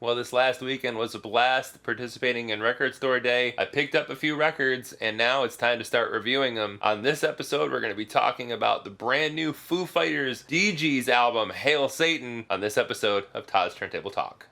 Well, this last weekend was a blast participating in Record Store Day. I picked up a few records, and now it's time to start reviewing them. On this episode, we're going to be talking about the brand new Foo Fighters DEE GEES album, Hail Satan, on this episode of Todd's Turntable Talk.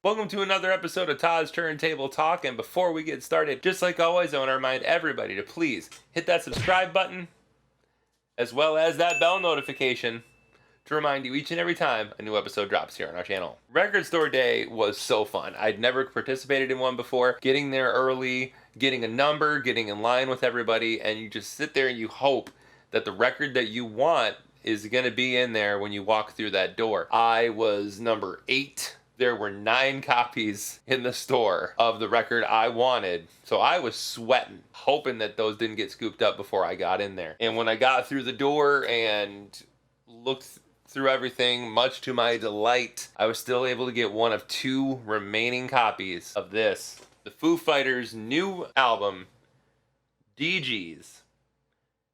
Welcome to another episode of Todd's Turntable Talk, and before we get started, just like always, I want to remind everybody to please hit that subscribe button, as well as that bell notification, to remind you each and every time a new episode drops here on our channel. Record Store Day was so fun. I'd never participated in one before. Getting there early, getting a number, getting in line with everybody, and you just sit there and you hope that the record that you want is going to be in there when you walk through that door. I was number 8. There were 9 copies in the store of the record I wanted. So I was sweating, hoping that those didn't get scooped up before I got in there. And when I got through the door and looked through everything, much to my delight, I was still able to get one of 2 remaining copies of this. The Foo Fighters' new album, DEE GEES,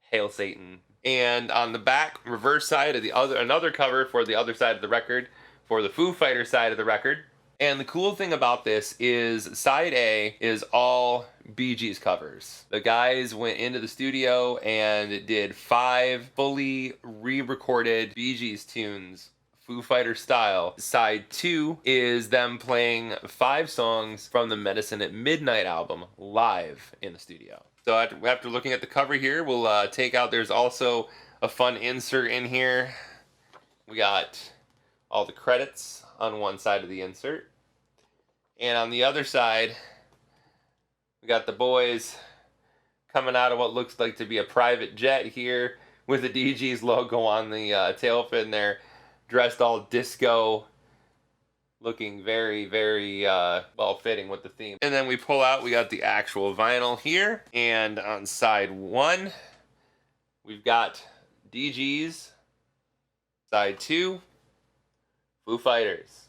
Hail Satan. And on the back, reverse side of another cover for the other side of the record, for the Foo Fighters side of the record. And the cool thing about this is side A is all Bee Gees covers. The guys went into the studio and did 5 fully re-recorded Bee Gees tunes, Foo Fighters style. Side 2 is them playing 5 songs from the Medicine at Midnight album live in the studio. So after looking at the cover here, we'll take out, there's also a fun insert in here. We got all the credits on one side of the insert, and on the other side we got the boys coming out of what looks like to be a private jet here with the DEE GEES logo on the tail fin there, dressed all disco, looking very, very well fitting with the theme. And then we pull out, we got the actual vinyl here, and on side 1 we've got DEE GEES, side 2 Foo Fighters.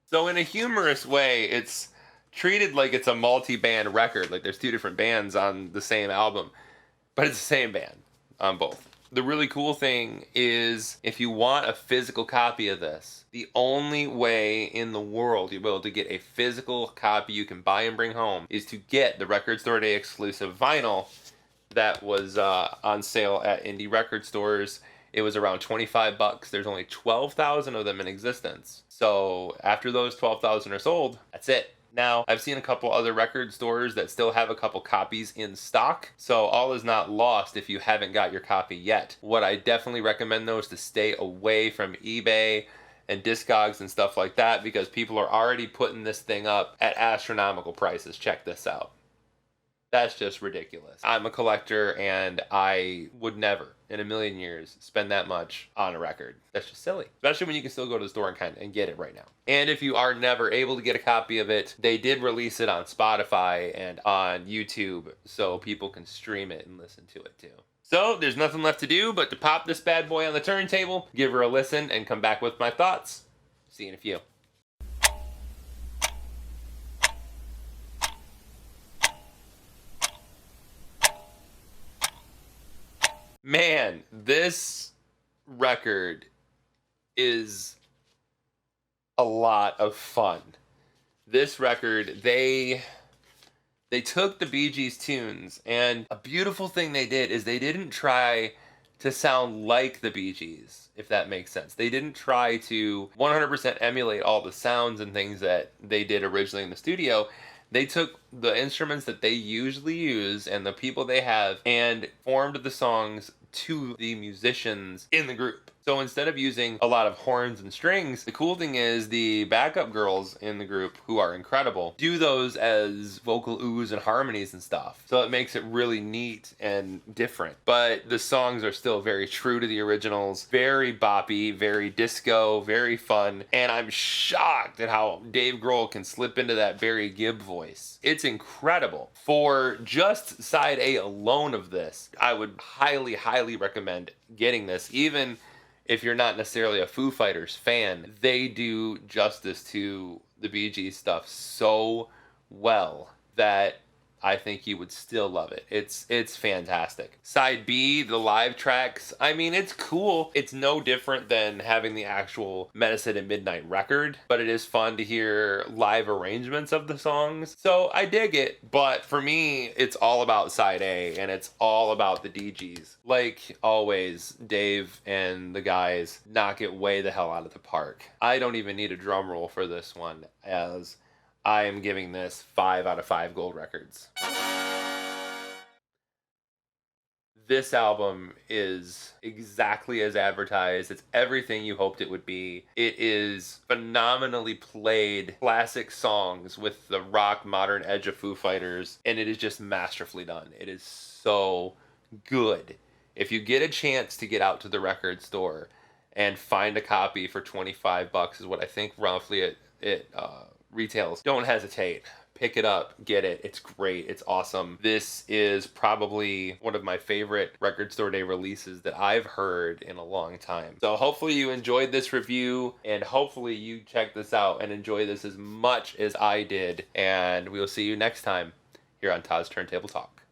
So in a humorous way, it's treated like it's a multi-band record, like there's 2 different bands on the same album, but it's the same band on both. The really cool thing is, if you want a physical copy of this, the only way in the world you'll be able to get a physical copy you can buy and bring home is to get the Record Store Day exclusive vinyl that was on sale at indie record stores. It was around $25. There's only 12,000 of them in existence. So after those 12,000 are sold, that's it. Now, I've seen a couple other record stores that still have a couple copies in stock, so all is not lost if you haven't got your copy yet. What I definitely recommend, though, is to stay away from eBay and Discogs and stuff like that, because people are already putting this thing up at astronomical prices. Check this out. That's just ridiculous. I'm a collector, and I would never in a million years spend that much on a record. That's just silly, especially when you can still go to the store and get it right now. And if you are never able to get a copy of it, they did release it on Spotify and on YouTube, so people can stream it and listen to it too. So there's nothing left to do but to pop this bad boy on the turntable, give her a listen, and come back with my thoughts. See you in a few. Man, this record is a lot of fun. This record, they took the Bee Gees tunes, and a beautiful thing they did is they didn't try to sound like the Bee Gees, if that makes sense. They didn't try to 100% emulate all the sounds and things that they did originally in the studio. They took the instruments that they usually use and the people they have and formed the songs to the musicians in the group. So instead of using a lot of horns and strings, the cool thing is the backup girls in the group, who are incredible, do those as vocal oohs and harmonies and stuff. So it makes it really neat and different. But the songs are still very true to the originals, very boppy, very disco, very fun. And I'm shocked at how Dave Grohl can slip into that Barry Gibb voice. It's incredible. For just side A alone of this, I would highly, highly recommend getting this. Even if you're not necessarily a Foo Fighters fan, they do justice to the Bee Gees stuff so well that I think you would still love it. It's fantastic. Side B, the live tracks, I mean, it's cool. It's no different than having the actual Medicine at Midnight record, but it is fun to hear live arrangements of the songs. So I dig it, but for me, it's all about side A, and it's all about the DGs. Like always, Dave and the guys knock it way the hell out of the park. I don't even need a drum roll for this one, as I am giving this 5 out of 5 gold records. This album is exactly as advertised. It's everything you hoped it would be. It is phenomenally played classic songs with the rock modern edge of Foo Fighters, and it is just masterfully done. It is so good. If you get a chance to get out to the record store and find a copy for $25 is what I think roughly it retails, don't hesitate. Pick it up, get it. It's great. It's awesome. This is probably one of my favorite record store day releases that I've heard in a long time. So hopefully you enjoyed this review, and hopefully you check this out and enjoy this as much as I did. And we'll see you next time here on Todd's Turntable Talk.